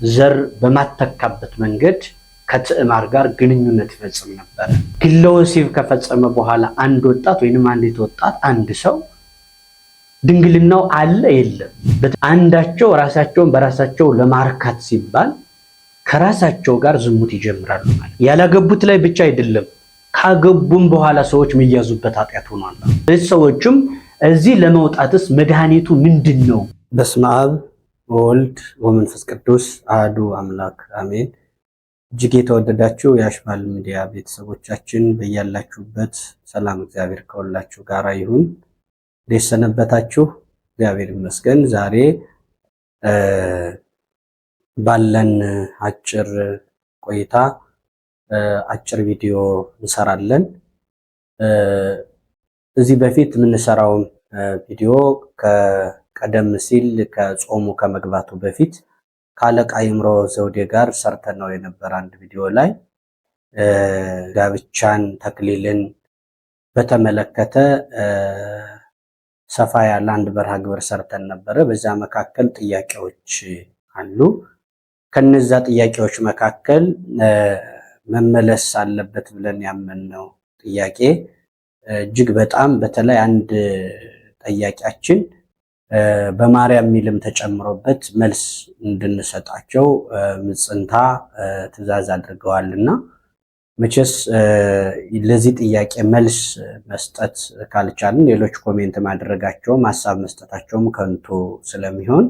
ዘር በማተካበት መንገድ ከትዕማር ጋር ግንኙነት ይፈጽም ነበር። ግለ ወሲብ ከፈጸመ በኋላ አንድ ወጣት ወይንም አንዲት ወጣት አንድ ሰው ድንግልናው አለ የለም አንዳቸው ራሳቸውን በራሳቸው ለማርካት ሲባል ከራሳቸው ጋር ዝሙት ይጀምራሉ ማለት ያላገቡት ላይ ብቻ አይደለም ካገቡም በኋላ ሰዎች የሚያዙበት ኃጢአት ሆኗል። ስለዚህ ሰዎችም እዚህ ለመውጣትስ መድኃኒቱ ምንድነው? በስመ አብ ወወልድ ወመንፈስ ቅዱስ አሐዱ አምላክ አሜን። እጅግ የተወደዳችሁ የአሽባል ሚዲያ ቤተሰቦቻችን በያላችሁበት ሰላም እግዚአብሔር ከሁላችሁ ጋር ይሁን። እንዴት ሰነበታችሁ? እግዚአብሔር ይመስገን። ዛሬ ባለን አጭር ቆይታ አጭር ቪዲዮ እንሰራለን። እዚህ በፊት የምንሰራው ቪዲዮ ከቀደም ሲል ከጾሙ ከመግባቱ በፊት ከአለቃ ይምሮ ዘውዴ ጋር ሰርተን ነው የነበረ አንድ ቪዲዮ ላይ ጋብቻን ተክሊልን በተመለከተ ሰፋ ያለ አንድ በረሃ ግብር ሰርተን ነበረ። በዛ መካከል ጥያቄዎች አሉ። ከነዛ ጥያቄዎች መካከል መመለስ አለበት ብለን ያመንነው ጥያቄ እጅግ በጣም በተለይ አንድ ጠያቂያችን በማርያም ሚልም ተጨምሮበት መልስ እንድንሰጣቸው ምጽንታ ትዕዛዝ አድርገዋልና መቼስ ለዚህ ጥያቄ መልስ መስጠት ካልቻልን ሌሎች ኮሜንት ማድረጋቸውም ሐሳብ መስጠታቸውም ከንቱ ስለሚሆን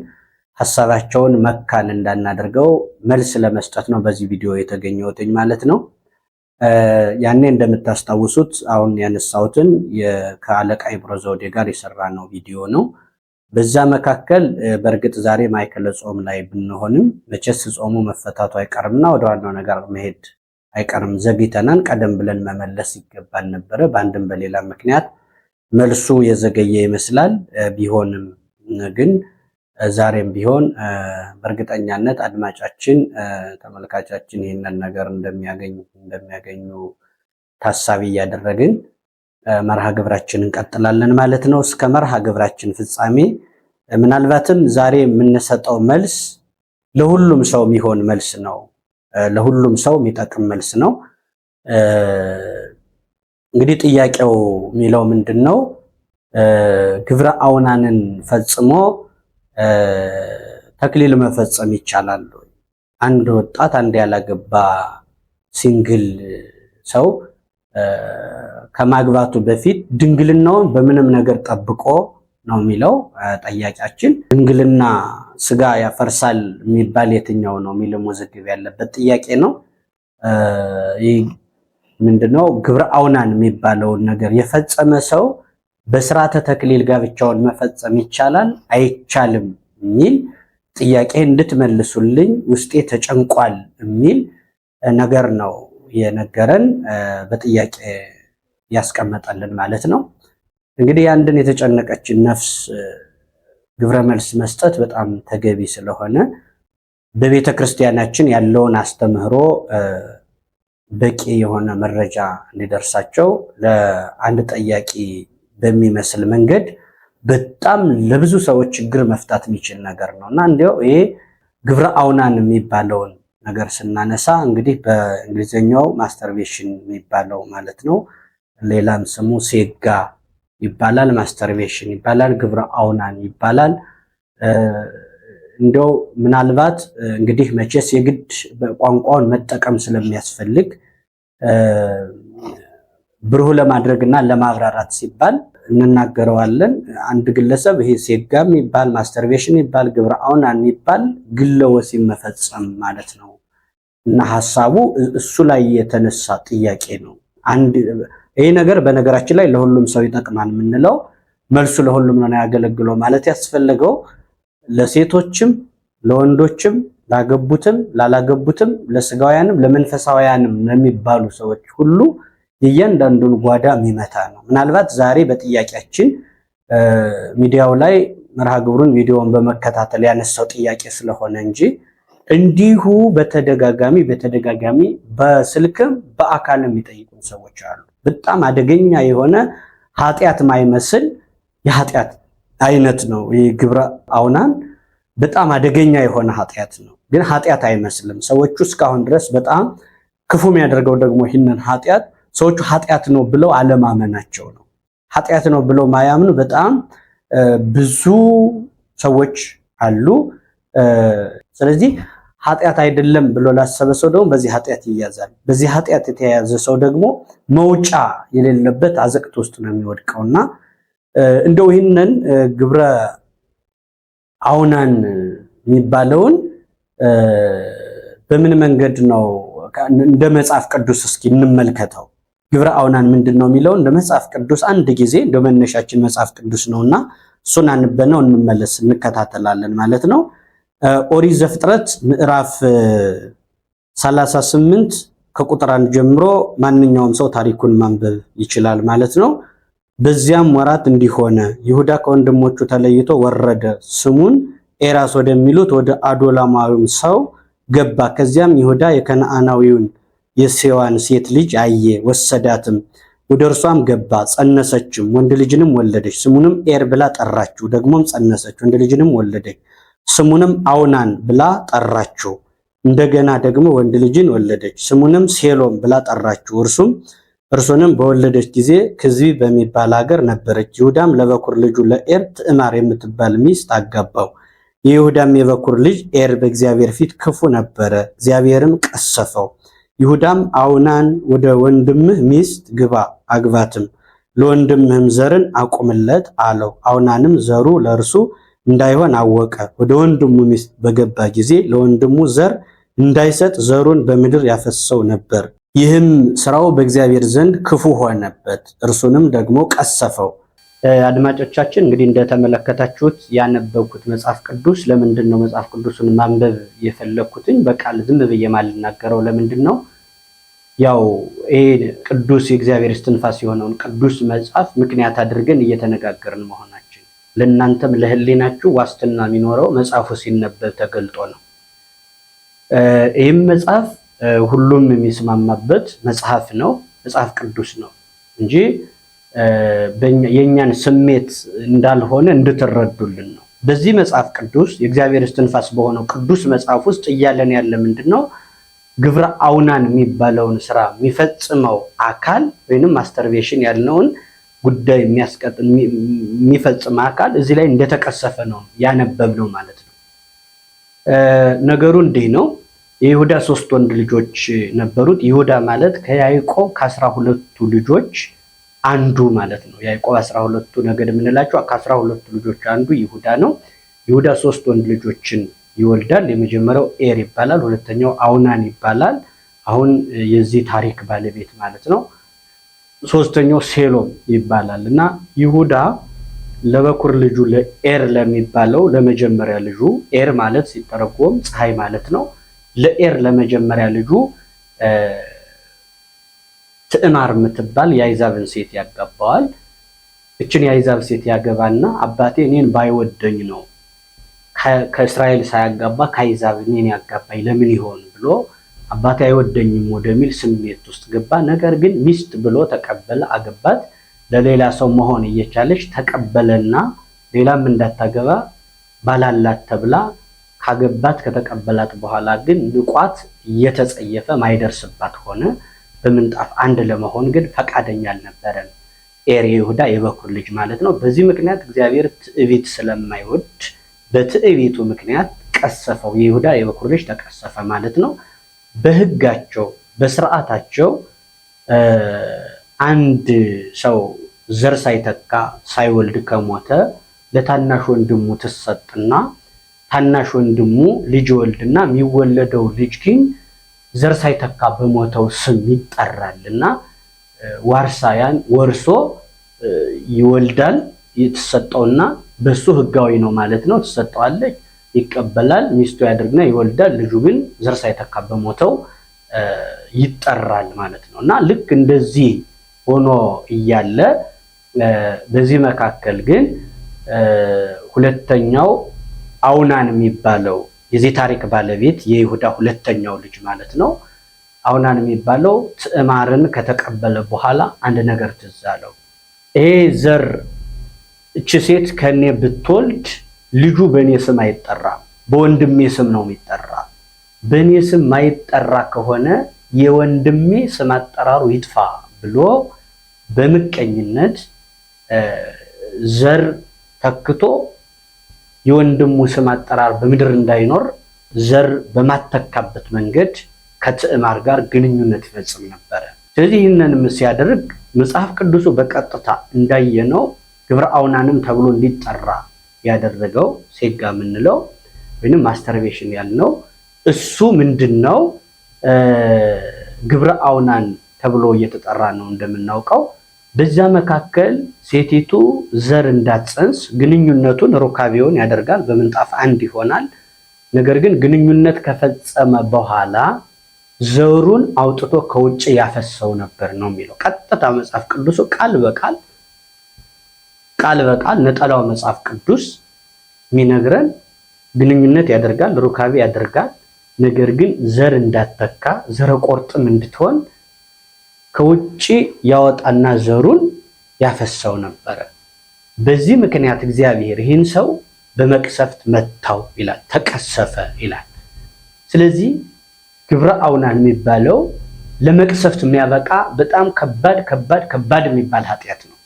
ሐሳባቸውን መካን እንዳናደርገው መልስ ለመስጠት ነው በዚህ ቪዲዮ የተገኘሁት ማለት ነው። ያኔ እንደምታስታውሱት አሁን ያነሳሁትን ከአለቃ ይምሮ ዘውዴ ጋር የሰራነው ቪዲዮ ነው። በዛ መካከል በእርግጥ ዛሬ ማይከለ ጾም ላይ ብንሆንም መቼስ ጾሙ መፈታቱ አይቀርምና ወደ ዋናው ነገር መሄድ አይቀርም። ዘግይተናል። ቀደም ብለን መመለስ ይገባል ነበረ። በአንድም በሌላ ምክንያት መልሱ የዘገየ ይመስላል። ቢሆንም ግን ዛሬም ቢሆን በእርግጠኛነት አድማጫችን ተመልካቻችን ይህንን ነገር እንደሚያገኙ ታሳቢ እያደረግን መርሃ ግብራችንን እንቀጥላለን ማለት ነው። እስከ መርሃ ግብራችን ፍጻሜ ምናልባትም ዛሬ የምንሰጠው መልስ ለሁሉም ሰው የሚሆን መልስ ነው። ለሁሉም ሰው የሚጠቅም መልስ ነው። እንግዲህ ጥያቄው የሚለው ምንድነው? ግብረ አውናንን ፈጽሞ ተክሊል መፈጸም ይቻላል? አንድ ወጣት አንድ ያላገባ ሲንግል ሰው ከማግባቱ በፊት ድንግልናውን በምንም ነገር ጠብቆ ነው የሚለው ጠያቂያችን። ድንግልና ስጋ ያፈርሳል የሚባል የትኛው ነው የሚለው ውዝግብ ያለበት ጥያቄ ነው። ይህ ምንድነው? ግብረ አውናን የሚባለውን ነገር የፈጸመ ሰው በስርዓተ ተክሊል ጋብቻውን መፈጸም ይቻላል አይቻልም የሚል ጥያቄ እንድትመልሱልኝ ውስጤ ተጨንቋል የሚል ነገር ነው የነገረን፣ በጥያቄ ያስቀመጠልን ማለት ነው። እንግዲህ አንድን የተጨነቀችን ነፍስ ግብረ መልስ መስጠት በጣም ተገቢ ስለሆነ በቤተ ክርስቲያናችን ያለውን አስተምህሮ በቂ የሆነ መረጃ እንዲደርሳቸው ለአንድ ጠያቂ በሚመስል መንገድ በጣም ለብዙ ሰዎች ችግር መፍታት የሚችል ነገር ነው እና እንዲያው ይሄ ግብረ አውናን የሚባለውን ነገር ስናነሳ እንግዲህ በእንግሊዝኛው ማስተርቤሽን የሚባለው ማለት ነው። ሌላም ስሙ ሴጋ ይባላል፣ ማስተርቤሽን ይባላል፣ ግብረ አውናን ይባላል። እንዲያው ምናልባት እንግዲህ መቼስ የግድ ቋንቋውን መጠቀም ስለሚያስፈልግ ብሩህ ለማድረግና ለማብራራት ሲባል እንናገረዋለን። አንድ ግለሰብ ይሄ ሴጋም ይባል ማስተርቤሽን ይባል ግብረ አውናን ይባል ግለ ወሲብ መፈጸም ማለት ነው እና ሐሳቡ እሱ ላይ የተነሳ ጥያቄ ነው። ይሄ ነገር በነገራችን ላይ ለሁሉም ሰው ይጠቅማል የምንለው መልሱ ለሁሉም ነው ያገለግለው ማለት ያስፈልገው ለሴቶችም ለወንዶችም ላገቡትም ላላገቡትም ለስጋውያንም ለመንፈሳውያንም ለሚባሉ ሰዎች ሁሉ የእያንዳንዱን ጓዳ የሚመታ ነው። ምናልባት ዛሬ በጥያቄያችን ሚዲያው ላይ መርሃ ግብሩን ቪዲዮውን በመከታተል ያነሳው ጥያቄ ስለሆነ እንጂ እንዲሁ በተደጋጋሚ በስልክም በአካልም የሚጠይቁን ሰዎች አሉ። በጣም አደገኛ የሆነ ኃጢአት ማይመስል የኃጢአት አይነት ነው ይህ ግብረ አውናን። በጣም አደገኛ የሆነ ኃጢአት ነው። ግን ኃጢአት አይመስልም። ሰዎቹ እስካሁን ድረስ በጣም ክፉ የሚያደርገው ደግሞ ይህንን ኃጢአት ሰዎቹ ኃጢአት ነው ብለው አለማመናቸው ነው። ኃጢአት ነው ብለው ማያምኑ በጣም ብዙ ሰዎች አሉ። ስለዚህ ኃጢአት አይደለም ብሎ ላሰበ ሰው ደግሞ በዚህ ኃጢአት ይያዛል። በዚህ ኃጢአት የተያዘ ሰው ደግሞ መውጫ የሌለበት አዘቅት ውስጥ ነው የሚወድቀውና እንደው ይህንን ግብረ አውናን የሚባለውን በምን መንገድ ነው እንደ መጽሐፍ ቅዱስ እስኪ እንመልከተው። ግብረ አውናን ምንድነው የሚለው እንደ መጽሐፍ ቅዱስ አንድ ጊዜ እንደ መነሻችን መጽሐፍ ቅዱስ ነውና እሱን አንበነው እንመለስ እንከታተላለን ማለት ነው። ኦሪት ዘፍጥረት ምዕራፍ 38 ከቁጥር 1 ጀምሮ ማንኛውም ሰው ታሪኩን ማንበብ ይችላል ማለት ነው። በዚያም ወራት እንዲሆነ ይሁዳ ከወንድሞቹ ተለይቶ ወረደ፣ ስሙን ኤራስ ወደሚሉት ወደ አዶላማዊው ሰው ገባ። ከዚያም ይሁዳ የከነዓናዊውን የሴዋን ሴት ልጅ አየ፣ ወሰዳትም፣ ወደ እርሷም ገባ፣ ጸነሰችም፣ ወንድ ልጅንም ወለደች። ስሙንም ኤር ብላ ጠራችው። ደግሞም ጸነሰች፣ ወንድ ልጅንም ወለደች። ስሙንም አውናን ብላ ጠራችው። እንደገና ደግሞ ወንድ ልጅን ወለደች። ስሙንም ሴሎም ብላ ጠራችው። እርሱንም በወለደች ጊዜ ክዝቢ በሚባል ሀገር ነበረች። ይሁዳም ለበኩር ልጁ ለኤር ትዕማር የምትባል ሚስት አጋባው። የይሁዳም የበኩር ልጅ ኤር በእግዚአብሔር ፊት ክፉ ነበረ፣ እግዚአብሔርም ቀሰፈው። ይሁዳም አውናን ወደ ወንድምህ ሚስት ግባ አግባትም፣ ለወንድምህም ዘርን አቁምለት አለው። አውናንም ዘሩ ለእርሱ እንዳይሆን አወቀ። ወደ ወንድሙ ሚስት በገባ ጊዜ ለወንድሙ ዘር እንዳይሰጥ ዘሩን በምድር ያፈሰው ነበር። ይህም ስራው በእግዚአብሔር ዘንድ ክፉ ሆነበት፣ እርሱንም ደግሞ ቀሰፈው። አድማጮቻችን እንግዲህ እንደተመለከታችሁት ያነበብኩት መጽሐፍ ቅዱስ ለምንድን ነው መጽሐፍ ቅዱስን ማንበብ የፈለኩትኝ በቃል ዝም ብዬ ማልናገረው ለምንድን ነው? ያው ይሄ ቅዱስ የእግዚአብሔር እስትንፋስ የሆነውን ቅዱስ መጽሐፍ ምክንያት አድርገን እየተነጋገርን መሆናችን ለእናንተም ለህሊናችሁ ዋስትና የሚኖረው መጽሐፉ ሲነበብ ተገልጦ ነው። ይህም መጽሐፍ ሁሉም የሚስማማበት መጽሐፍ ነው፣ መጽሐፍ ቅዱስ ነው እንጂ የኛን ስሜት እንዳልሆነ እንድትረዱልን ነው። በዚህ መጽሐፍ ቅዱስ የእግዚአብሔር እስትንፋስ በሆነው ቅዱስ መጽሐፍ ውስጥ እያለን ያለ ምንድነው? ግብረ አውናን የሚባለውን ስራ የሚፈጽመው አካል ወይንም ማስተርቤሽን ያልነውን ጉዳይ የሚፈጽም አካል እዚህ ላይ እንደተቀሰፈ ነው ያነበብነው ማለት ነው። ነገሩ እንዲህ ነው። የይሁዳ 3 ወንድ ልጆች ነበሩት። ይሁዳ ማለት ከያዕቆብ ከ12ቱ ልጆች አንዱ ማለት ነው። ያዕቆብ 12ቱ ነገድ የምንላቸው ከ12ቱ ልጆች አንዱ ይሁዳ ነው። ይሁዳ 3 ወንድ ልጆችን ይወልዳል። የመጀመሪያው ኤር ይባላል፣ ሁለተኛው አውናን ይባላል። አሁን የዚህ ታሪክ ባለቤት ማለት ነው። ሶስተኛው ሴሎም ይባላል እና ይሁዳ ለበኩር ልጁ ለኤር ለሚባለው ለመጀመሪያ ልጁ ኤር ማለት ሲተረጎም ፀሐይ ማለት ነው። ለኤር ለመጀመሪያ ልጁ ትዕማር የምትባል የአይዛብን ሴት ያጋባዋል። እችን የአይዛብ ሴት ያገባና አባቴ እኔን ባይወደኝ ነው ከእስራኤል ሳያጋባ ከአይዛብ እኔን ያጋባኝ ለምን ይሆን ብሎ አባቴ አይወደኝም ወደሚል ስሜት ውስጥ ገባ። ነገር ግን ሚስት ብሎ ተቀበለ፣ አገባት። ለሌላ ሰው መሆን እየቻለች ተቀበለና ሌላም እንዳታገባ ባላላት ተብላ ካገባት ከተቀበላት በኋላ ግን ንቋት እየተጸየፈ ማይደርስባት ሆነ። በምንጣፍ አንድ ለመሆን ግን ፈቃደኛ አልነበረም። ኤር የይሁዳ የበኩር ልጅ ማለት ነው። በዚህ ምክንያት እግዚአብሔር ትዕቢት ስለማይወድ በትዕቢቱ ምክንያት ቀሰፈው። የይሁዳ የበኩር ልጅ ተቀሰፈ ማለት ነው። በሕጋቸው በስርዓታቸው አንድ ሰው ዘር ሳይተካ ሳይወልድ ከሞተ ለታናሽ ወንድሙ ትሰጥና ታናሽ ወንድሙ ልጅ ወልድና የሚወለደው ልጅ ግን ዘር ሳይተካ በሞተው ስም ይጠራልና ዋርሳያን ወርሶ ይወልዳል። የተሰጠውና በሱ ህጋዊ ነው ማለት ነው። ተሰጠዋለች፣ ይቀበላል፣ ሚስቱ ያድርግና ይወልዳል። ልጁ ግን ዘር ሳይተካ በሞተው ይጠራል ማለት ነው። እና ልክ እንደዚህ ሆኖ እያለ በዚህ መካከል ግን ሁለተኛው አውናን የሚባለው የዚህ ታሪክ ባለቤት የይሁዳ ሁለተኛው ልጅ ማለት ነው። አውናን የሚባለው ትዕማርን ከተቀበለ በኋላ አንድ ነገር ትዝ አለው። ይሄ ዘር እቺ ሴት ከኔ ብትወልድ ልጁ በእኔ ስም አይጠራም፣ በወንድሜ ስም ነው የሚጠራ። በእኔ ስም ማይጠራ ከሆነ የወንድሜ ስም አጠራሩ ይጥፋ ብሎ በምቀኝነት ዘር ተክቶ የወንድሙ ስም አጠራር በምድር እንዳይኖር ዘር በማተካበት መንገድ ከትዕማር ጋር ግንኙነት ይፈጽም ነበረ። ስለዚህ ይህንንም ሲያደርግ መጽሐፍ ቅዱሱ በቀጥታ እንዳየነው ግብረ አውናንም ተብሎ እንዲጠራ ያደረገው ሴጋ የምንለው ወይንም ማስተርቤሽን ያልነው እሱ ምንድነው? ግብረ አውናን ተብሎ እየተጠራ ነው እንደምናውቀው። በዛ መካከል ሴቲቱ ዘር እንዳትጸንስ ግንኙነቱን ሩካቤውን ያደርጋል፣ በምንጣፍ አንድ ይሆናል። ነገር ግን ግንኙነት ከፈጸመ በኋላ ዘሩን አውጥቶ ከውጭ ያፈሰው ነበር ነው የሚለው ቀጥታ መጽሐፍ ቅዱሱ ቃል በቃል ነጠላው መጽሐፍ ቅዱስ የሚነግረን ግንኙነት ያደርጋል፣ ሩካቤ ያደርጋል። ነገር ግን ዘር እንዳትተካ ዘረ ቆርጥም እንድትሆን ከውጭ ያወጣና ዘሩን ያፈሰው ነበረ። በዚህ ምክንያት እግዚአብሔር ይህን ሰው በመቅሰፍት መታው ይላል፣ ተቀሰፈ ይላል። ስለዚህ ግብረ አውናን የሚባለው ለመቅሰፍት የሚያበቃ በጣም ከባድ የሚባል ኃጢአት ነው።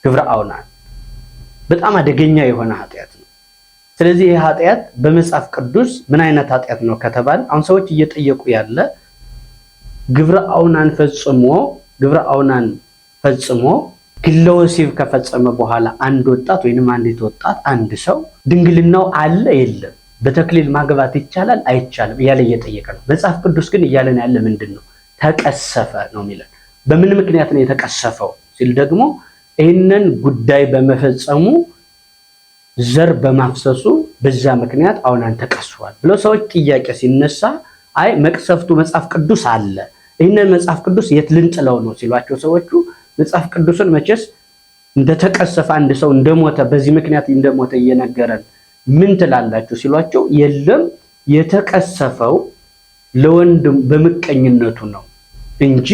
ግብረ አውናን በጣም አደገኛ የሆነ ኃጢአት ነው። ስለዚህ ይህ ኃጢአት በመጽሐፍ ቅዱስ ምን አይነት ኃጢአት ነው ከተባለ አሁን ሰዎች እየጠየቁ ያለ ግብረ አውናን ፈጽሞ ግለ ወሲብ ከፈጸመ በኋላ አንድ ወጣት ወይንም አንዲት ወጣት አንድ ሰው ድንግልናው አለ የለም፣ በተክሊል ማግባት ይቻላል አይቻልም እያለ እየጠየቀ ነው። መጽሐፍ ቅዱስ ግን እያለን ያለ ምንድን ነው? ተቀሰፈ ነው የሚለን። በምን ምክንያት ነው የተቀሰፈው ሲል ደግሞ ይህንን ጉዳይ በመፈጸሙ ዘር በማፍሰሱ በዛ ምክንያት አውናን ተቀስፏል ብለው ሰዎች ጥያቄ ሲነሳ አይ መቅሰፍቱ መጽሐፍ ቅዱስ አለ፣ ይህንን መጽሐፍ ቅዱስ የት ልንጥለው ነው ሲሏቸው ሰዎቹ መጽሐፍ ቅዱስን መቼስ እንደተቀሰፈ አንድ ሰው እንደሞተ በዚህ ምክንያት እንደሞተ እየነገረን ምን ትላላችሁ ሲሏቸው የለም የተቀሰፈው ለወንድም በምቀኝነቱ ነው እንጂ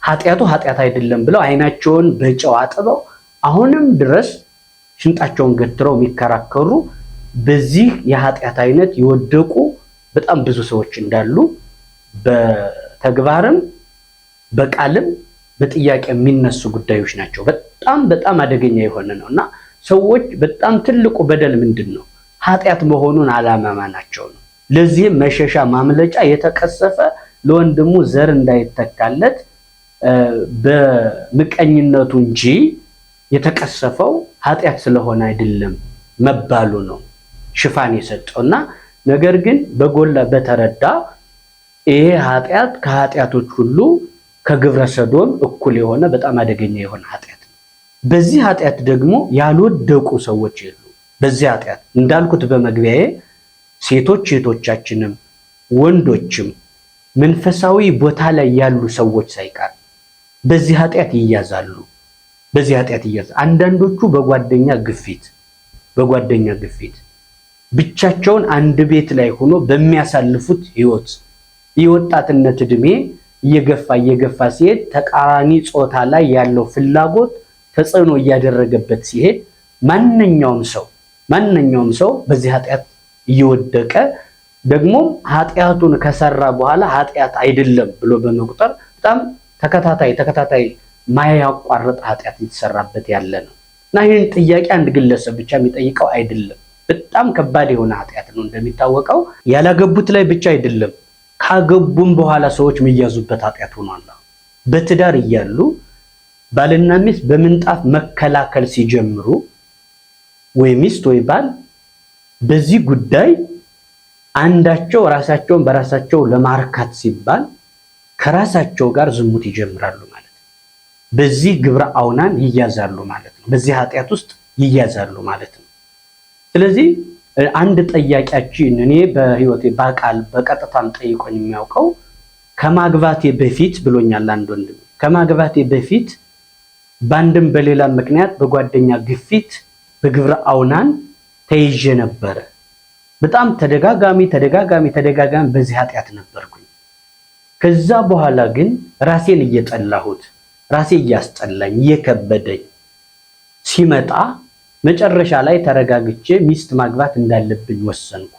ኃጢአቱ ኃጢአት አይደለም ብለው አይናቸውን በጨው አጥበው አሁንም ድረስ ሽንጣቸውን ገትረው የሚከራከሩ በዚህ የኃጢአት አይነት የወደቁ በጣም ብዙ ሰዎች እንዳሉ በተግባርም በቃልም በጥያቄ የሚነሱ ጉዳዮች ናቸው። በጣም አደገኛ የሆነ ነው እና ሰዎች በጣም ትልቁ በደል ምንድን ነው? ኃጢአት መሆኑን አላማማናቸው ነው። ለዚህም መሸሻ ማምለጫ የተቀሰፈ ለወንድሙ ዘር እንዳይተካለት በምቀኝነቱ እንጂ የተቀሰፈው ኃጢአት ስለሆነ አይደለም መባሉ ነው ሽፋን የሰጠውና ነገር ግን በጎላ በተረዳ ይሄ ኃጢአት ከኃጢአቶች ሁሉ ከግብረ ሰዶም እኩል የሆነ በጣም አደገኛ የሆነ ኃጢአት ነው። በዚህ ኃጢአት ደግሞ ያልወደቁ ሰዎች የሉ። በዚህ ኃጢአት እንዳልኩት በመግቢያዬ ሴቶቻችንም ወንዶችም መንፈሳዊ ቦታ ላይ ያሉ ሰዎች ሳይቀር በዚህ ኃጢአት ይያዛሉ። አንዳንዶቹ በጓደኛ ግፊት ብቻቸውን አንድ ቤት ላይ ሆኖ በሚያሳልፉት ህይወት የወጣትነት እድሜ እየገፋ ሲሄድ ተቃራኒ ጾታ ላይ ያለው ፍላጎት ተጽዕኖ እያደረገበት ሲሄድ ማንኛውም ሰው በዚህ ኃጢአት እየወደቀ ደግሞ ኃጢአቱን ከሰራ በኋላ ኃጢአት አይደለም ብሎ በመቁጠር በጣም ተከታታይ ማያቋርጥ ኃጢአት እየተሰራበት ያለ ነው እና ይህን ጥያቄ አንድ ግለሰብ ብቻ የሚጠይቀው አይደለም። በጣም ከባድ የሆነ ኃጢአት ነው። እንደሚታወቀው ያላገቡት ላይ ብቻ አይደለም ካገቡም በኋላ ሰዎች የሚያዙበት ኃጢአት ሆኗል። በትዳር እያሉ ባልና ሚስት በምንጣፍ መከላከል ሲጀምሩ ወይ ሚስት ወይ ባል በዚህ ጉዳይ አንዳቸው ራሳቸውን በራሳቸው ለማርካት ሲባል ከራሳቸው ጋር ዝሙት ይጀምራሉ ማለት ነው። በዚህ ግብረ አውናን ይያዛሉ ማለት ነው። በዚህ ኃጢአት ውስጥ ይያዛሉ ማለት ነው። ስለዚህ አንድ ጠያቂያችን እኔ በህይወቴ በቃል በቀጥታም ጠይቆኝ የሚያውቀው ከማግባቴ በፊት ብሎኛል። አንድ ወንድም ከማግባቴ በፊት በአንድም በሌላ ምክንያት በጓደኛ ግፊት በግብረ አውናን ተይዤ ነበረ። በጣም ተደጋጋሚ በዚህ ኃጢአት ነበርኩኝ። ከዛ በኋላ ግን ራሴን እየጠላሁት ራሴ እያስጠላኝ እየከበደኝ ሲመጣ መጨረሻ ላይ ተረጋግቼ ሚስት ማግባት እንዳለብኝ ወሰንኩ።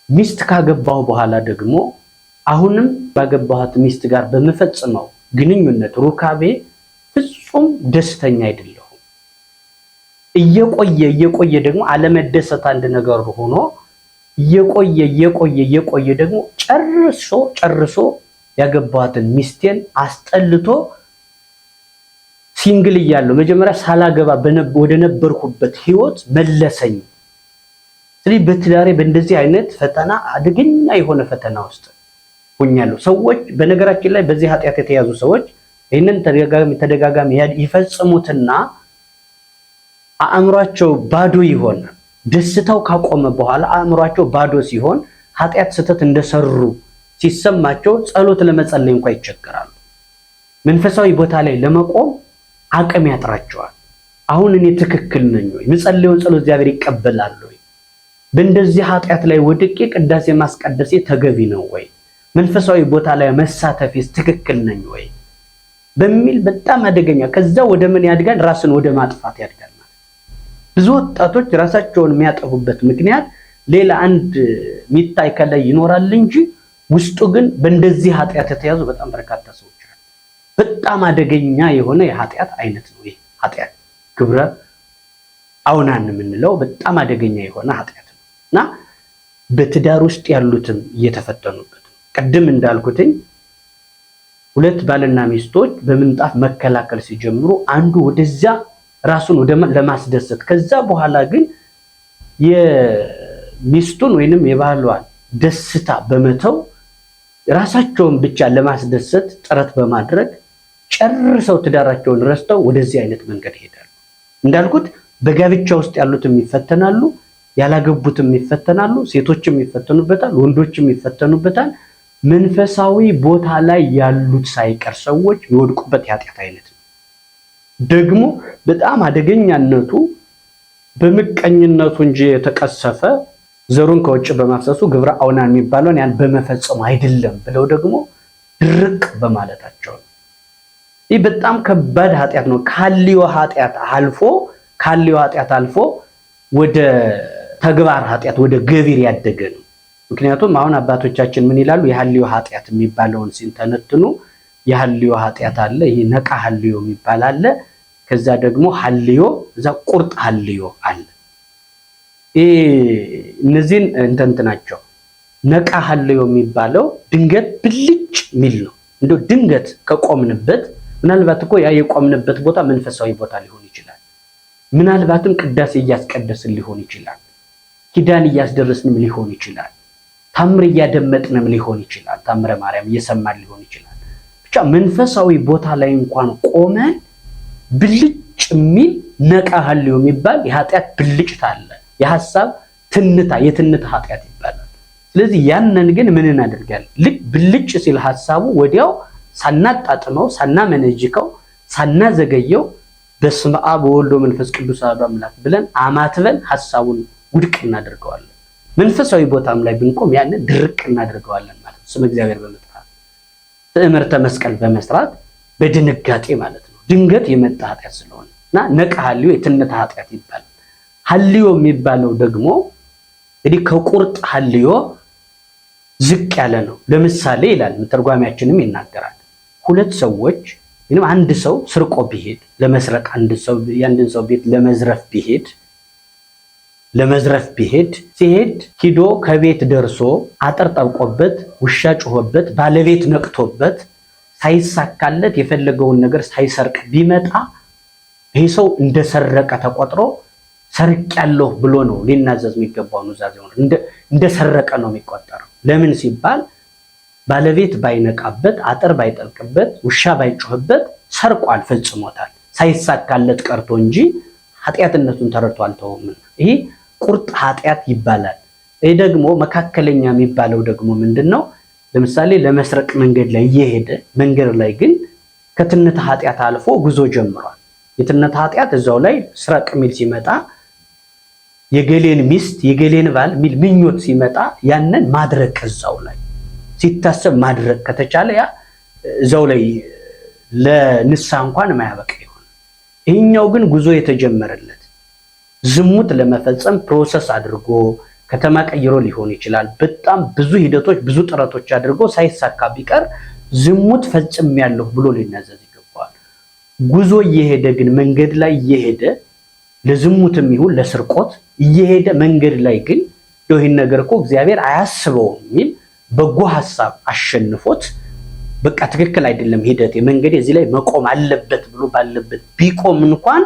ሚስት ካገባሁ በኋላ ደግሞ አሁንም ባገባኋት ሚስት ጋር በመፈጽመው ግንኙነት ሩካቤ ፍጹም ደስተኛ አይደለሁም። እየቆየ ደግሞ አለመደሰት አንድ ነገር ሆኖ እየቆየ ደግሞ ጨርሶ ያገባኋትን ሚስቴን አስጠልቶ ሲንግል እያለሁ መጀመሪያ ሳላገባ ወደ ነበርኩበት ህይወት መለሰኝ። ስለዚህ በትዳሬ በእንደዚህ አይነት ፈተና አደገኛ የሆነ ፈተና ውስጥ ሆኛለሁ። ሰዎች በነገራችን ላይ በዚህ ኃጢአት የተያዙ ሰዎች ይህንን ተደጋጋሚ ይፈጽሙትና አእምሯቸው ባዶ ይሆናል። ደስታው ካቆመ በኋላ አእምሯቸው ባዶ ሲሆን ኃጢአት ስህተት እንደሰሩ ሲሰማቸው ጸሎት ለመጸለይ እንኳን ይቸገራሉ። መንፈሳዊ ቦታ ላይ ለመቆም አቅም ያጥራቸዋል። አሁን እኔ ትክክል ነኝ ወይ? የምጸልየውን ጸሎት እግዚአብሔር ይቀበላል ወይ? በእንደዚህ ኃጢአት ላይ ወድቄ ቅዳሴ ማስቀደሴ ተገቢ ነው ወይ? መንፈሳዊ ቦታ ላይ መሳተፌስ ትክክል ነኝ ወይ? በሚል በጣም አደገኛ ከዛ ወደ ምን ያድጋል? ራስን ወደ ማጥፋት ያድጋል። ብዙ ወጣቶች ራሳቸውን የሚያጠፉበት ምክንያት ሌላ አንድ ሚታይ ከላይ ይኖራል እንጂ ውስጡ ግን በእንደዚህ ኃጢአት የተያዙ በጣም በርካታ ሰዎች አሉ። በጣም አደገኛ የሆነ የኃጢአት አይነት ነው ይሄ ኃጢአት። ግብረ አውናን የምንለው በጣም አደገኛ የሆነ ኃጢአት ነው እና በትዳር ውስጥ ያሉትም እየተፈተኑበት ነው። ቅድም እንዳልኩትኝ ሁለት ባልና ሚስቶች በምንጣፍ መከላከል ሲጀምሩ አንዱ ወደዛ ራሱን ለማስደሰት ከዛ በኋላ ግን የሚስቱን ወይንም የባሏን ደስታ በመተው ራሳቸውን ብቻ ለማስደሰት ጥረት በማድረግ ጨርሰው ትዳራቸውን ረስተው ወደዚህ አይነት መንገድ ይሄዳሉ። እንዳልኩት በጋብቻ ውስጥ ያሉትም ይፈተናሉ፣ ያላገቡትም ይፈተናሉ፣ ሴቶችም ይፈተኑበታል፣ ወንዶችም ይፈተኑበታል። መንፈሳዊ ቦታ ላይ ያሉት ሳይቀር ሰዎች የሚወድቁበት የኃጢአት አይነት ነው። ደግሞ በጣም አደገኛነቱ በምቀኝነቱ እንጂ የተቀሰፈ ዘሩን ከውጭ በማፍሰሱ ግብረ አውናን የሚባለውን ያን በመፈጸሙ አይደለም ብለው ደግሞ ድርቅ በማለታቸው ነው። ይህ በጣም ከባድ ኃጢአት ነው። ካልዮ ኃጢአት አልፎ ወደ ተግባር ኃጢአት ወደ ገቢር ያደገ ነው። ምክንያቱም አሁን አባቶቻችን ምን ይላሉ? የሐልዮ ኃጢአት የሚባለውን ሲንተነትኑ የሐልዮ ኃጢአት አለ፣ ይሄ ነቃ ሐልዮ የሚባል አለ። ከዛ ደግሞ ሐልዮ እዛ ቁርጥ ሐልዮ አለ። እነዚህን እንትናቸው ነቃ ሐልዮ የሚባለው ድንገት ብልጭ ሚል ነው። እንደው ድንገት ከቆምንበት ምናልባት እኮ ያ የቆምንበት ቦታ መንፈሳዊ ቦታ ሊሆን ይችላል። ምናልባትም ቅዳሴ እያስቀደስን ሊሆን ይችላል። ኪዳን እያስደረስንም ሊሆን ይችላል። ታምር እያደመጥንም ሊሆን ይችላል። ታምረ ማርያም እየሰማን ሊሆን ይችላል። ብቻ መንፈሳዊ ቦታ ላይ እንኳን ቆመን ብልጭ የሚል ነቃ ሐልዮ የሚባል የኃጢአት ብልጭታ አለ። የሐሳብ ትንታ፣ የትንታ ኃጢአት ይባላል። ስለዚህ ያንን ግን ምን እናደርጋለን? ልክ ብልጭ ሲል ሐሳቡ ወዲያው ሳናጣጥመው፣ ሳናመነጅከው፣ ሳናዘገየው በስመ አብ ወወልድ ወመንፈስ ቅዱስ አሐዱ አምላክ ብለን አማትበን ሐሳቡን ውድቅ እናደርገዋለን። መንፈሳዊ ቦታም ላይ ብንቆም ያንን ድርቅ እናደርገዋለን ማለት ነው። ስመ እግዚአብሔር በመጥራት ትዕምርተ መስቀል በመስራት በድንጋጤ ማለት ነው። ድንገት የመጣ ኃጢአት ስለሆነ እና ነቃ ሐልዮ የትንታ ኃጢአት ይባላል። ሐልዮ የሚባለው ደግሞ እንግዲህ ከቁርጥ ሐልዮ ዝቅ ያለ ነው። ለምሳሌ ይላል ተርጓሚያችንም ይናገራል። ሁለት ሰዎች ወይም አንድ ሰው ስርቆ ቢሄድ ለመስረቅ የአንድን ሰው ቤት ለመዝረፍ ቢሄድ ሲሄድ ሂዶ ከቤት ደርሶ አጥር ጠብቆበት ውሻ ጮሆበት ባለቤት ነቅቶበት ሳይሳካለት የፈለገውን ነገር ሳይሰርቅ ቢመጣ ይህ ሰው እንደሰረቀ ተቆጥሮ ሰርቄያለሁ ብሎ ነው ሊናዘዝ የሚገባው። ኑዛዜ ሆነ እንደሰረቀ ነው የሚቆጠረው። ለምን ሲባል ባለቤት ባይነቃበት፣ አጥር ባይጠብቅበት፣ ውሻ ባይጮህበት ሰርቋል፣ ፈጽሞታል። ሳይሳካለት ቀርቶ እንጂ ኃጢአትነቱን ተረድቶ አልተውምና ይሄ ቁርጥ ኃጢአት ይባላል። ይሄ ደግሞ መካከለኛ የሚባለው ደግሞ ምንድነው? ለምሳሌ ለመስረቅ መንገድ ላይ እየሄደ መንገድ ላይ ግን ከትንታ ኃጢአት አልፎ ጉዞ ጀምሯል። የትንታ ኃጢአት እዛው ላይ ስረቅ ሚል ሲመጣ የገሌን ሚስት የገሌን ባል ሚል ምኞት ሲመጣ ያንን ማድረግ እዛው ላይ ሲታሰብ ማድረግ ከተቻለ ያ እዛው ላይ ለንስሐ እንኳን የማያበቃ ይሆናል። ይሄኛው ግን ጉዞ የተጀመረለት ዝሙት ለመፈጸም ፕሮሰስ አድርጎ ከተማ ቀይሮ ሊሆን ይችላል። በጣም ብዙ ሂደቶች ብዙ ጥረቶች አድርጎ ሳይሳካ ቢቀር ዝሙት ፈጽሜያለሁ ብሎ ሊናዘዝ ይገባዋል። ጉዞ እየሄደ ግን መንገድ ላይ እየሄደ ለዝሙትም ይሁን ለስርቆት እየሄደ መንገድ ላይ ግን ይህን ነገር እኮ እግዚአብሔር አያስበውም የሚል በጎ ሐሳብ አሸንፎት በቃ ትክክል አይደለም ሂደት መንገድ እዚህ ላይ መቆም አለበት ብሎ ባለበት ቢቆም እንኳን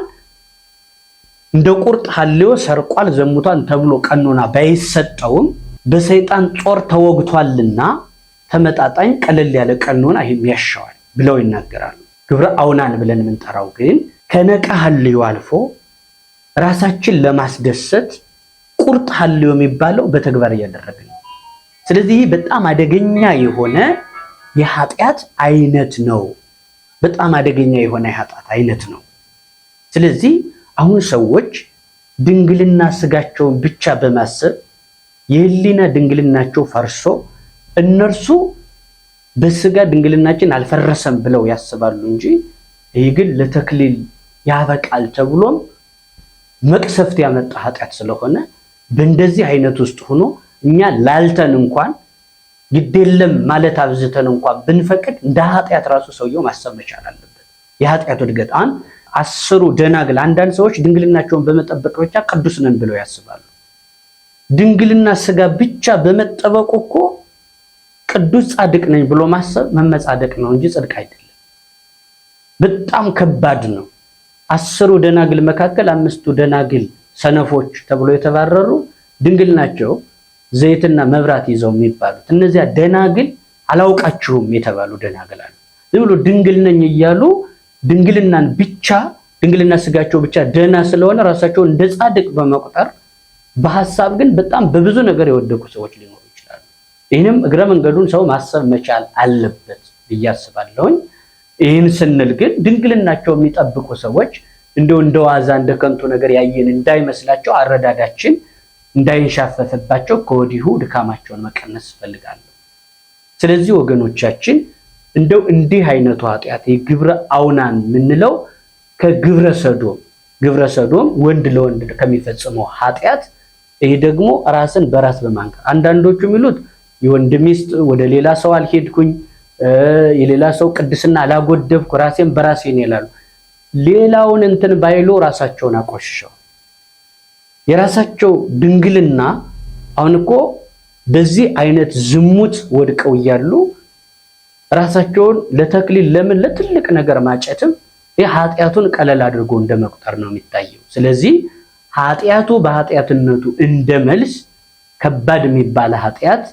እንደ ቁርጥ ሐልዮ ሰርቋል ዘሙቷን ተብሎ ቀኖና ባይሰጠውም በሰይጣን ጦር ተወግቷልና ተመጣጣኝ ቀለል ያለ ቀኖና የሚያሻዋል ብለው ይናገራሉ። ግብረ አውናን ብለን የምንጠራው ግን ከነቃ ሐልዮ አልፎ ራሳችን ለማስደሰት ቁርጥ ሐልዮ የሚባለው በተግባር እያደረግን ነው። ስለዚህ በጣም አደገኛ የሆነ የኃጢአት አይነት ነው። በጣም አደገኛ የሆነ የኃጢአት አይነት ነው። ስለዚህ አሁን ሰዎች ድንግልና ስጋቸውን ብቻ በማሰብ የህሊና ድንግልናቸው ፈርሶ እነርሱ በስጋ ድንግልናችን አልፈረሰም ብለው ያስባሉ እንጂ ይህ ግን ለተክሊል ያበቃል ተብሎም መቅሰፍት ያመጣ ኃጢአት ስለሆነ በእንደዚህ አይነት ውስጥ ሆኖ እኛ ላልተን እንኳን ግዴለም ማለት አብዝተን እንኳን ብንፈቅድ እንደ ኃጢአት ራሱ ሰውየው ማሰብ መቻል አለበት። የኃጢአቱ እድገት አስሩ ደናግል አንዳንድ ሰዎች ድንግልናቸውን በመጠበቅ ብቻ ቅዱስ ነን ብለው ያስባሉ። ድንግልና ስጋ ብቻ በመጠበቁ እኮ ቅዱስ ጻድቅ ነኝ ብሎ ማሰብ መመጻደቅ ነው እንጂ ጽድቅ አይደለም። በጣም ከባድ ነው። አስሩ ደናግል መካከል አምስቱ ደናግል ሰነፎች ተብሎ የተባረሩ ድንግል ናቸው ዘይትና መብራት ይዘው የሚባሉት እነዚያ ደናግል አላውቃችሁም የተባሉ ደናግል አሉ። ዝም ብሎ ድንግል ነኝ እያሉ ድንግልናን ብቻ ድንግልና ስጋቸው ብቻ ደና ስለሆነ ራሳቸው እንደ ጻድቅ በመቁጠር በሐሳብ ግን በጣም በብዙ ነገር የወደቁ ሰዎች ሊኖሩ ይችላሉ። ይህንም እግረ መንገዱን ሰው ማሰብ መቻል አለበት ብዬ አስባለሁኝ። ይህን ስንል ግን ድንግልናቸው የሚጠብቁ ሰዎች እንደ ዋዛ እንደ ከንቱ ነገር ያየን እንዳይመስላቸው አረዳዳችን እንዳይንሻፈፍባቸው ከወዲሁ ድካማቸውን መቀነስ ፈልጋለሁ። ስለዚህ ወገኖቻችን እንደው እንዲህ አይነቱ ኃጢአት የግብረ አውናን ምንለው ከግብረ ሰዶም ወንድ ለወንድ ከሚፈጽመው ኃጢአት ይሄ ደግሞ ራስን በራስ በማንከር አንዳንዶቹ የሚሉት የወንድ ሚስት ወደ ሌላ ሰው አልሄድኩኝ የሌላ ሰው ቅድስና አላጎደብኩ ራሴን በራሴ ነው ይላሉ። ሌላውን እንትን ባይሉ ራሳቸውን አቆሽሸው የራሳቸው ድንግልና አሁን እኮ በዚህ አይነት ዝሙት ወድቀው እያሉ ራሳቸውን ለተክሊል ለምን ለትልቅ ነገር ማጨትም የኃጢአቱን ቀለል አድርጎ እንደመቁጠር ነው የሚታየው። ስለዚህ ኃጢአቱ በኃጢአትነቱ እንደመልስ ከባድ የሚባል ኃጢአት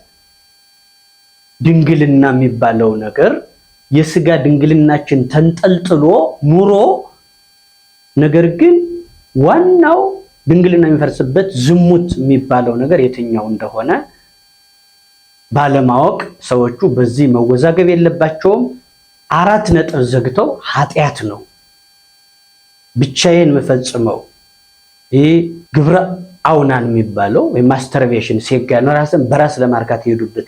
ድንግልና የሚባለው ነገር የስጋ ድንግልናችን ተንጠልጥሎ ኑሮ ነገር ግን ዋናው ድንግልና የሚፈርስበት ዝሙት የሚባለው ነገር የትኛው እንደሆነ ባለማወቅ ሰዎቹ በዚህ መወዛገብ የለባቸውም። 4 ነጥብ ዘግተው ኃጢአት ነው ብቻዬን መፈጽመው ይህ ግብረ አውናን የሚባለው ወይ ማስተርቤሽን ሲጋና ራስን በራስ ለማርካት የሄዱበት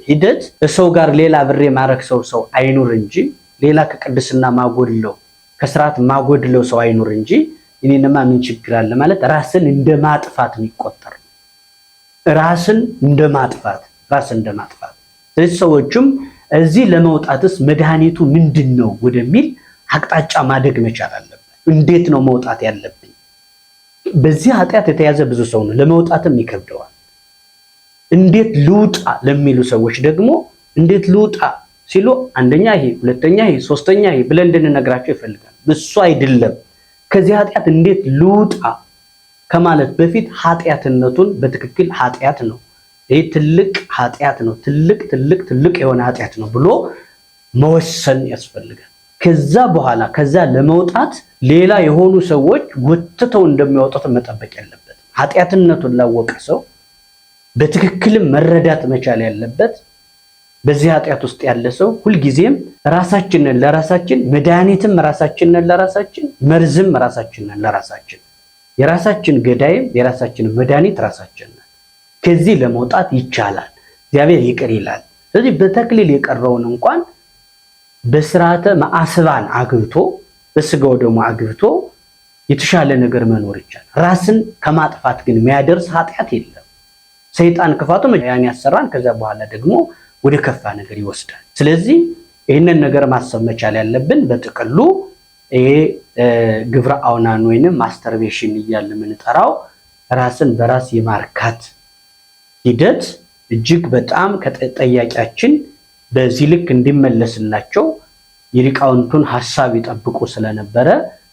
ሂደት ሰው ጋር ሌላ ብሬ ማረክ ሰው አይኑር እንጂ ሌላ ከቅድስና ማጎድለው ከስርዓት ማጎድለው ሰው አይኑር እንጂ እኔንማ ምን ችግር አለ ማለት ራስን እንደማጥፋት የሚቆጠር ራስን እንደማጥፋት ስለዚህ ሰዎችም እዚህ ለመውጣትስ መድኃኒቱ ምንድነው ወደሚል አቅጣጫ ማደግ መቻል አለበት። እንዴት ነው መውጣት ያለብኝ? በዚህ ኃጢአት የተያዘ ብዙ ሰው ነው ለመውጣትም ይከብደዋል። እንዴት ልውጣ ለሚሉ ሰዎች ደግሞ እንዴት ልውጣ ሲሉ አንደኛ ይሄ ሁለተኛ ይሄ ሶስተኛ ይሄ ብለን እንድንነግራቸው ይፈልጋል። እሱ አይደለም ከዚህ ኃጢአት እንዴት ልውጣ ከማለት በፊት ኃጢአትነቱን በትክክል ኃጢአት ነው ይሄ ትልቅ ኃጢአት ነው ትልቅ የሆነ ኃጢአት ነው ብሎ መወሰን ያስፈልጋል። ከዛ በኋላ ከዛ ለመውጣት ሌላ የሆኑ ሰዎች ወጥተው እንደሚያወጡት መጠበቅ ያለበት ኃጢአትነቱን ላወቀ ሰው በትክክል መረዳት መቻል ያለበት በዚህ ኃጢአት ውስጥ ያለ ሰው ሁልጊዜም ራሳችንን ለራሳችን መድኃኒትም ራሳችንን ለራሳችን መርዝም ራሳችንን ለራሳችን የራሳችን ገዳይም የራሳችን መድኃኒት ራሳችን ነን። ከዚህ ለመውጣት ይቻላል። እግዚአብሔር ይቅር ይላል። ስለዚህ በተክሊል የቀረውን እንኳን በስርዓተ ማዕስባን አግብቶ በስጋው ደግሞ አግብቶ የተሻለ ነገር መኖር ይቻላል። ራስን ከማጥፋት ግን የሚያደርስ ኃጢአት የለም። ሰይጣን ክፋቱ ያን ያሰራን ከዛ በኋላ ደግሞ ወደ ከፋ ነገር ይወስዳል። ስለዚህ ይህንን ነገር ማሰብ መቻል ያለብን በጥቅሉ ይሄ ግብረ አውናን ወይንም ማስተርቤሽን እያልን የምንጠራው ራስን በራስ የማርካት ሂደት እጅግ በጣም ከጠያቂያችን በዚህ ልክ እንዲመለስላቸው የሊቃውንቱን ሐሳብ ይጠብቁ ስለነበረ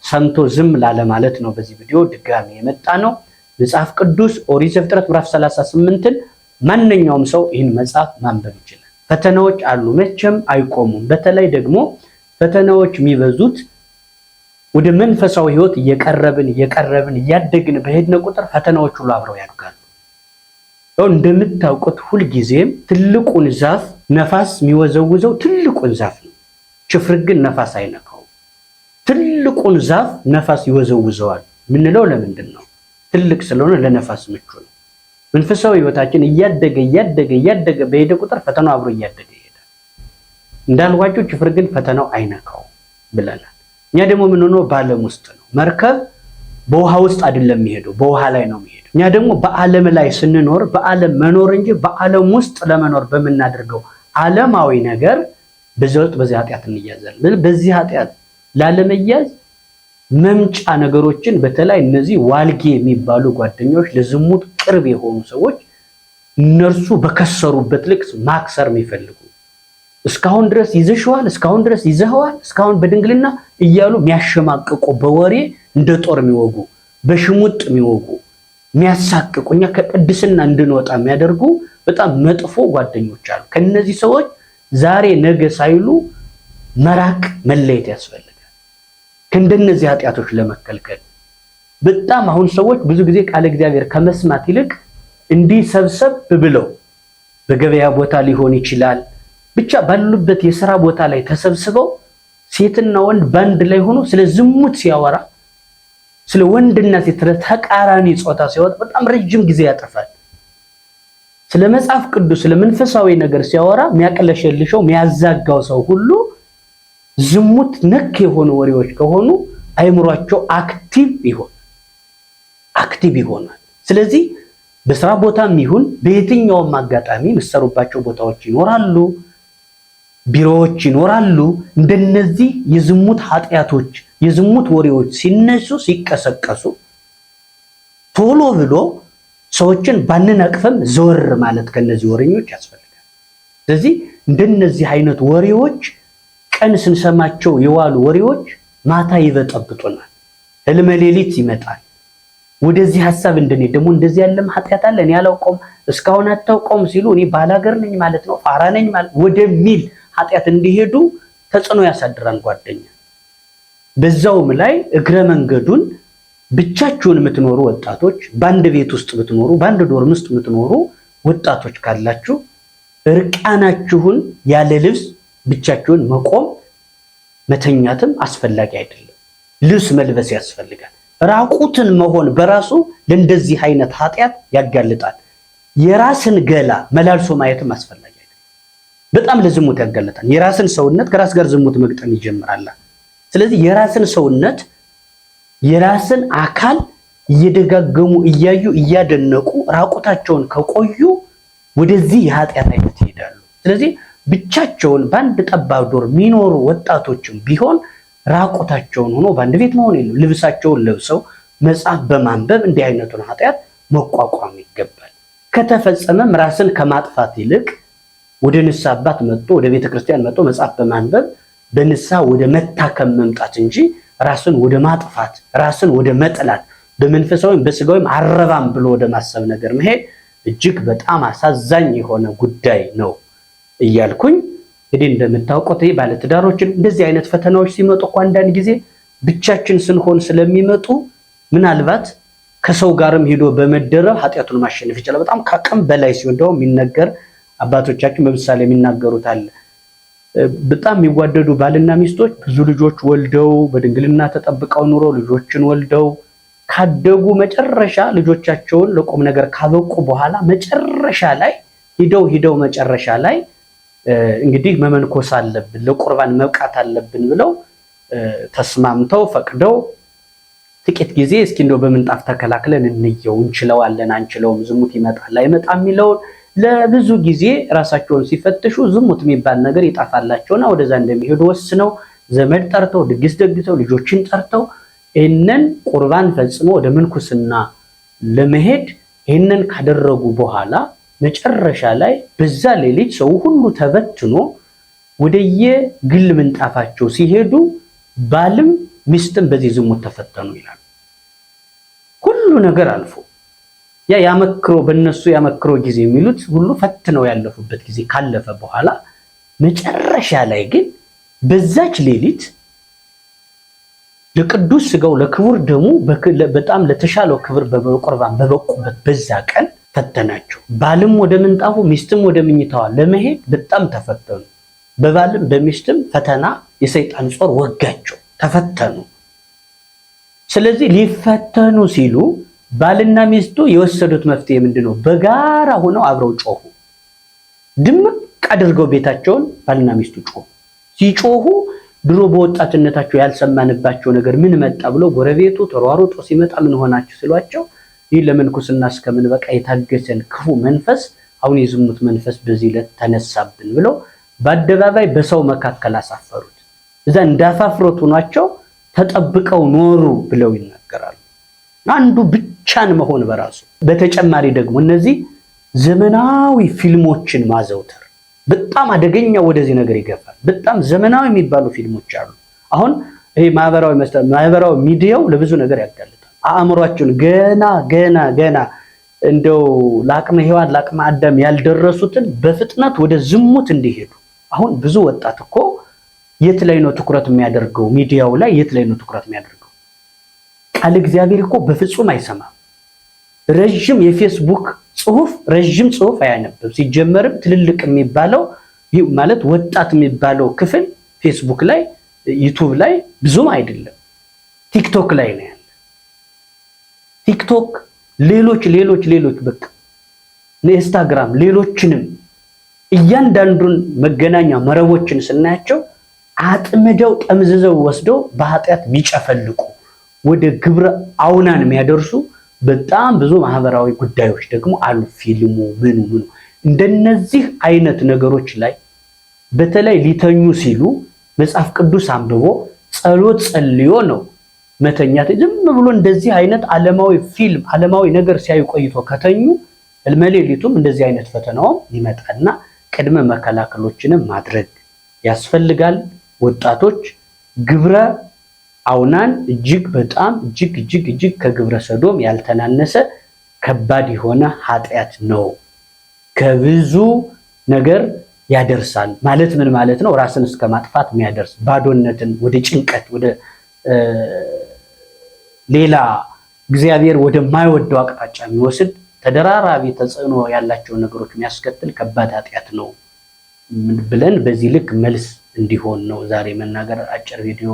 ሰምቶ ዝም ላለ ማለት ነው በዚህ ቪዲዮ ድጋሚ የመጣ ነው። መጽሐፍ ቅዱስ ኦሪት ዘፍጥረት ምዕራፍ 38ን ማንኛውም ሰው ይህን መጽሐፍ ማንበብ ይችላል። ፈተናዎች አሉ፣ መቼም አይቆሙም። በተለይ ደግሞ ፈተናዎች የሚበዙት ወደ መንፈሳዊ ህይወት እየቀረብን እያደግን በሄድነ ቁጥር ፈተናዎች ሁሉ አብረው ያድጋሉ። እንደምታውቁት ሁልጊዜም ትልቁን ዛፍ ነፋስ የሚወዘውዘው ትልቁን ዛፍ ነው። ችፍርግን ነፋስ አይነካውም። ትልቁን ዛፍ ነፋስ ይወዘውዘዋል። ምንለው ለምንድን ነው? ትልቅ ስለሆነ ለነፋስ ምቹ ነው። መንፈሳዊ ህይወታችን እያደገ በሄደ ቁጥር ፈተናው አብሮ እያደገ ይሄዳል። እንዳልኳችሁ ችፍርግን ፈተናው አይነካውም ብለናል። እኛ ደግሞ ምን ሆኖ በዓለም ውስጥ ነው። መርከብ በውሃ ውስጥ አይደለም የሚሄደው፣ በውሃ ላይ ነው የሚሄደው። እኛ ደግሞ በዓለም ላይ ስንኖር በዓለም መኖር እንጂ በዓለም ውስጥ ለመኖር በምናደርገው ዓለማዊ ነገር በዚህ ኃጢአት እንያዛለን። በዚህ ኃጢአት ላለመያዝ መምጫ ነገሮችን በተለይ እነዚህ ዋልጌ የሚባሉ ጓደኞች፣ ለዝሙት ቅርብ የሆኑ ሰዎች እነርሱ በከሰሩበት ልክ ማክሰር የሚፈልጉ እስካሁን ድረስ ይዘሽዋል፣ እስካሁን ድረስ ይዘኸዋል፣ እስካሁን በድንግልና እያሉ የሚያሸማቅቁ በወሬ እንደ ጦር የሚወጉ በሽሙጥ የሚወጉ የሚያሳቅቁ እኛ ከቅድስና እንድንወጣ የሚያደርጉ በጣም መጥፎ ጓደኞች አሉ። ከነዚህ ሰዎች ዛሬ ነገ ሳይሉ መራቅ መለየት ያስፈልጋል። ከእንደነዚህ ኃጢአቶች ለመከልከል በጣም አሁን ሰዎች ብዙ ጊዜ ቃለ እግዚአብሔር ከመስማት ይልቅ እንዲህ ሰብሰብ ብለው በገበያ ቦታ ሊሆን ይችላል ብቻ ባሉበት የሥራ ቦታ ላይ ተሰብስበው ሴትና ወንድ ባንድ ላይ ሆኖ ስለ ዝሙት ሲያወራ ስለ ወንድና ሴት ተቃራኒ ጾታ ሲያወራ በጣም ረጅም ጊዜ ያጠፋል። ስለ መጽሐፍ ቅዱስ ስለ መንፈሳዊ ነገር ሲያወራ የሚያቀለሸልሸው የሚያዛጋው ሰው ሁሉ ዝሙት ነክ የሆኑ ወሬዎች ከሆኑ አይምሯቸው አክቲቭ ይሆናል። ስለዚህ በስራ ቦታም ይሁን በየትኛውም አጋጣሚ መሰሩባቸው ቦታዎች ይኖራሉ፣ ቢሮዎች ይኖራሉ። እንደነዚህ የዝሙት ኃጢአቶች የዝሙት ወሬዎች ሲነሱ ሲቀሰቀሱ ቶሎ ብሎ ሰዎችን ባንነቅፍም ዘወር ማለት ከነዚህ ወሬኞች ያስፈልጋል። ስለዚህ እንደነዚህ አይነት ወሬዎች ቀን ስንሰማቸው የዋሉ ወሬዎች ማታ ይበጠብጡናል። ህልመ ሌሊት ይመጣል። ወደዚህ ሐሳብ እንደኔ ደግሞ እንደዚህ ያለም ኃጢአት አለ እኔ አላውቀውም እስካሁን አታውቀውም ሲሉ እኔ ባላገር ነኝ ማለት ነው ፋራ ነኝ ማለት ወደሚል ኃጢአት እንዲሄዱ ተጽዕኖ ያሳድራል ጓደኛ። በዛውም ላይ እግረ መንገዱን ብቻችሁን የምትኖሩ ወጣቶች፣ በአንድ ቤት ውስጥ ብትኖሩ በአንድ ዶርም ውስጥ የምትኖሩ ወጣቶች ካላችሁ እርቃናችሁን ያለ ልብስ ብቻችሁን መቆም መተኛትም አስፈላጊ አይደለም። ልብስ መልበስ ያስፈልጋል። ራቁትን መሆን በራሱ ለእንደዚህ አይነት ኃጢአት ያጋልጣል። የራስን ገላ መላልሶ ማየትም አስፈላጊ አይደለም። በጣም ለዝሙት ያጋልጣል። የራስን ሰውነት ከራስ ጋር ዝሙት መግጠም ይጀምራል። ስለዚህ የራስን ሰውነት የራስን አካል እየደጋገሙ እያዩ እያደነቁ ራቁታቸውን ከቆዩ ወደዚህ የኃጢአት አይነት ይሄዳሉ። ስለዚህ ብቻቸውን በአንድ ጠባብ ዶር የሚኖሩ ወጣቶችም ቢሆን ራቁታቸውን ሆኖ በአንድ ቤት መሆን የለም። ልብሳቸውን ለብሰው መጽሐፍ በማንበብ እንዲህ አይነቱን ኃጢአት መቋቋም ይገባል። ከተፈጸመም ራስን ከማጥፋት ይልቅ ወደ ንስሐ አባት መጥቶ ወደ ቤተክርስቲያን መጥቶ መጽሐፍ በማንበብ በንስሐ ወደ መታከም መምጣት እንጂ ራስን ወደ ማጥፋት ራስን ወደ መጥላት በመንፈሳዊም በስጋዊም አረባም ብሎ ወደ ማሰብ ነገር መሄድ እጅግ በጣም አሳዛኝ የሆነ ጉዳይ ነው እያልኩኝ እንግዲህ እንደምታውቁት ባለትዳሮችን እንደዚህ አይነት ፈተናዎች ሲመጡ እኮ አንዳንድ ጊዜ ብቻችን ስንሆን ስለሚመጡ ምናልባት ከሰው ጋርም ሄዶ በመደረብ ኃጢአቱን ማሸነፍ ይችላል። በጣም ከአቅም በላይ ሲሆን ደግሞ የሚነገር አባቶቻችን በምሳሌ የሚናገሩት አለ። በጣም የሚዋደዱ ባልና ሚስቶች ብዙ ልጆች ወልደው በድንግልና ተጠብቀው ኑሮ ልጆችን ወልደው ካደጉ መጨረሻ ልጆቻቸውን ለቁም ነገር ካበቁ በኋላ መጨረሻ ላይ ሂደው መጨረሻ ላይ እንግዲህ መመንኮስ አለብን ለቁርባን መብቃት አለብን ብለው ተስማምተው ፈቅደው ጥቂት ጊዜ እስኪ እንደው በምንጣፍ ተከላክለን እንየው፣ እንችለዋለን አንችለውም፣ ዝሙት ይመጣል አይመጣም የሚለውን ለብዙ ጊዜ ራሳቸውን ሲፈትሹ ዝሙት የሚባል ነገር ይጣፋላቸውና ወደዛ እንደሚሄዱ ወስነው ዘመድ ጠርተው ድግስ ደግሰው ልጆችን ጠርተው ይህንን ቁርባን ፈጽሞ ወደ ምንኩስና ለመሄድ ይህንን ካደረጉ በኋላ መጨረሻ ላይ በዛ ሌሊት ሰው ሁሉ ተበትኖ ወደየ ግል ምንጣፋቸው ሲሄዱ ባልም ሚስትም በዚህ ዝሙት ተፈተኑ ይላል። ሁሉ ነገር አልፎ ያመክሮ በእነሱ ያመክሮ ጊዜ የሚሉት ሁሉ ፈትነው ያለፉበት ጊዜ ካለፈ በኋላ መጨረሻ ላይ ግን በዛች ሌሊት ለቅዱስ ሥጋው ለክቡር ደሙ በጣም ለተሻለው ክብር በቁርባን በበቁበት በዛ ቀን ፈተናቸው። ባልም ወደ ምንጣፉ ሚስትም ወደ ምኝታዋ ለመሄድ በጣም ተፈተኑ። በባልም በሚስትም ፈተና የሰይጣን ጾር ወጋቸው፣ ተፈተኑ። ስለዚህ ሊፈተኑ ሲሉ ባልና ሚስቱ የወሰዱት መፍትሄ ምንድነው? በጋራ ሆነው አብረው ጮሁ። ድምቅ አድርገው ቤታቸውን ባልና ሚስቱ ጮሁ። ሲጮሁ ድሮ በወጣትነታቸው ያልሰማንባቸው ነገር ምን መጣ ብሎ ጎረቤቱ ተሯሩጦ ሲመጣ ምን ሆናችሁ ሲሏቸው ይህ ለምንኩስና እስከምን በቃ የታገሰን ክፉ መንፈስ አሁን የዝሙት መንፈስ በዚህ ዕለት ተነሳብን ብለው በአደባባይ በሰው መካከል አሳፈሩት። እዛ እንዳፋፍሮት ሆኗቸው ተጠብቀው ኖሩ ብለው ይናገራሉ። አንዱ ብቻን መሆን በራሱ በተጨማሪ ደግሞ እነዚህ ዘመናዊ ፊልሞችን ማዘውተር በጣም አደገኛ ወደዚህ ነገር ይገፋል። በጣም ዘመናዊ የሚባሉ ፊልሞች አሉ። አሁን ይሄ ማህበራዊ ሚዲያው ለብዙ ነገር ያጋልጣል። አእምሯቸውን ገና እንደው ለአቅመ ሔዋን ለአቅመ አዳም ያልደረሱትን በፍጥነት ወደ ዝሙት እንዲሄዱ። አሁን ብዙ ወጣት እኮ የት ላይ ነው ትኩረት የሚያደርገው? ሚዲያው ላይ የት ላይ ነው ትኩረት የሚያደርገው? ቃል እግዚአብሔር እኮ በፍጹም አይሰማም። ረጅም የፌስቡክ ጽሁፍ ረጅም ጽሁፍ አያነብም። ሲጀመርም ትልልቅ የሚባለው ማለት ወጣት የሚባለው ክፍል ፌስቡክ ላይ ዩቲዩብ ላይ ብዙም አይደለም፣ ቲክቶክ ላይ ነው ያለ። ቲክቶክ ሌሎች በቃ ኢንስታግራም ሌሎችንም እያንዳንዱን መገናኛ መረቦችን ስናያቸው አጥምደው ጠምዝዘው ወስደው በኃጢአት ቢጨፈልቁ ወደ ግብረ አውናን የሚያደርሱ በጣም ብዙ ማህበራዊ ጉዳዮች ደግሞ አሉ። ፊልሙ ምኑ እንደነዚህ አይነት ነገሮች ላይ በተለይ ሊተኙ ሲሉ መጽሐፍ ቅዱስ አንብቦ ጸሎት ጸልዮ ነው መተኛት። ዝም ብሎ እንደዚህ አይነት ዓለማዊ ፊልም ዓለማዊ ነገር ሲያዩ ቆይቶ ከተኙ እልመሌሊቱም እንደዚህ አይነት ፈተናውም ይመጣልና ቅድመ መከላከሎችንም ማድረግ ያስፈልጋል። ወጣቶች ግብረ አውናን እጅግ ከግብረ ሰዶም ያልተናነሰ ከባድ የሆነ ኃጢአት ነው። ከብዙ ነገር ያደርሳል። ማለት ምን ማለት ነው? ራስን እስከ ማጥፋት የሚያደርስ ባዶነትን፣ ወደ ጭንቀት፣ ወደ ሌላ እግዚአብሔር ወደማይወደው አቅጣጫ የሚወስድ ተደራራቢ ተጽዕኖ ያላቸው ነገሮች የሚያስከትል ከባድ ኃጢአት ነው ብለን በዚህ ልክ መልስ እንዲሆን ነው ዛሬ መናገር። አጭር ቪዲዮ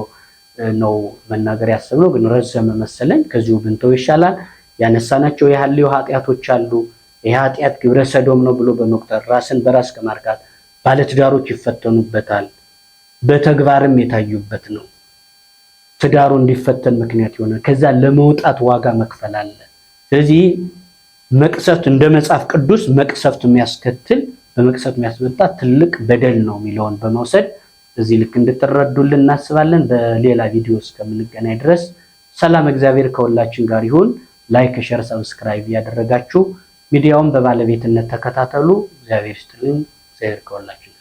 ነው መናገር ያሰብነው፣ ግን ረዘመ መሰለኝ። ከዚሁ ብንተው ይሻላል። ያነሳናቸው የሐልዮ ኃጢአቶች አሉ። ይህ ኃጢአት ግብረ ሰዶም ነው ብሎ በመቁጠር ራስን በራስ ከማርካት ባለትዳሮች ይፈተኑበታል። በተግባርም የታዩበት ነው። ትዳሩ እንዲፈተን ምክንያት ይሆናል። ከዛ ለመውጣት ዋጋ መክፈል አለ። ስለዚህ መቅሰፍት እንደ መጽሐፍ ቅዱስ መቅሰፍት የሚያስከትል በመቅሰፍት የሚያስመጣ ትልቅ በደል ነው የሚለውን በመውሰድ እዚህ ልክ እንድትረዱልን እናስባለን። በሌላ ቪዲዮ እስከምንገናኝ ድረስ ሰላም እግዚአብሔር ከሁላችን ጋር ይሁን። ላይክ፣ ሼር፣ ሰብስክራይብ ያደረጋችሁ ሚዲያውን በባለቤትነት ተከታተሉ። እግዚአብሔር ይስጥልን። እግዚአብሔር ከሁላችን